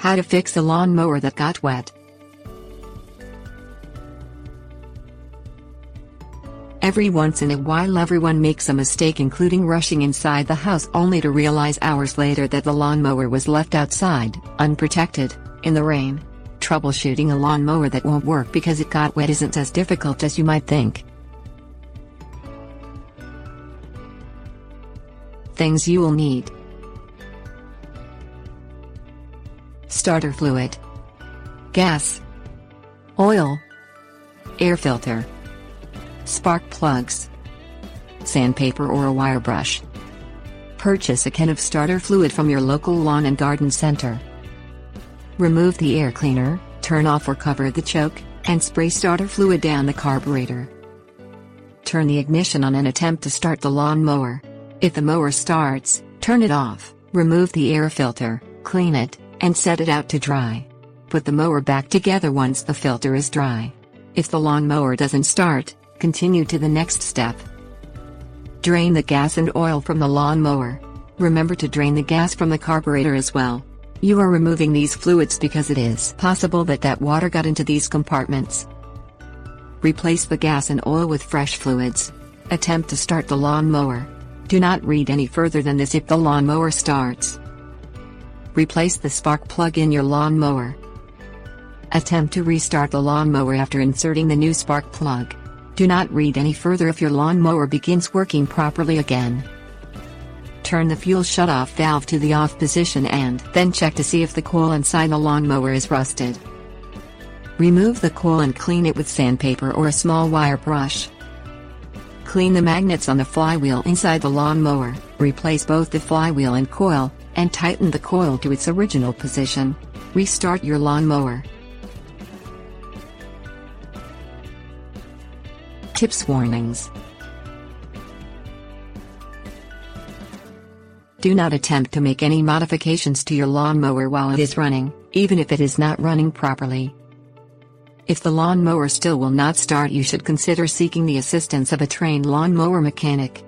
How to fix a lawnmower that got wet. Every once in a while everyone makes a mistake, including rushing inside the house only to realize hours later that the lawnmower was left outside, unprotected, in the rain. Troubleshooting a lawnmower that won't work because it got wet isn't as difficult as you might think. Things you will need: starter fluid, gas, oil, air filter, spark plugs, sandpaper or a wire brush. Purchase a can of starter fluid from your local lawn and garden center. Remove the air cleaner, turn off or cover the choke, and spray starter fluid down the carburetor. Turn the ignition on and attempt to start the lawn mower. If the mower starts, turn it off, remove the air filter, clean it, and set it out to dry. Put the mower back together once the filter is dry. If the lawn mower doesn't start, continue to the next step. Drain the gas and oil from the lawn mower. Remember to drain the gas from the carburetor as well. You are removing these fluids because it is possible that water got into these compartments. Replace the gas and oil with fresh fluids. Attempt to start the lawn mower. Do not read any further than this if the lawn mower starts. Replace the spark plug in your lawn mower. Attempt to restart the lawn mower after inserting the new spark plug. Do not read any further if your lawn mower begins working properly again. Turn the fuel shutoff valve to the off position and then check to see if the coil inside the lawnmower is rusted. Remove the coil and clean it with sandpaper or a small wire brush. Clean the magnets on the flywheel inside the lawnmower, replace both the flywheel and coil, and tighten the coil to its original position. Restart your lawnmower. Tips: warnings. Do not attempt to make any modifications to your lawnmower while it is running, even if it is not running properly. If the lawnmower still will not start, you should consider seeking the assistance of a trained lawnmower mechanic.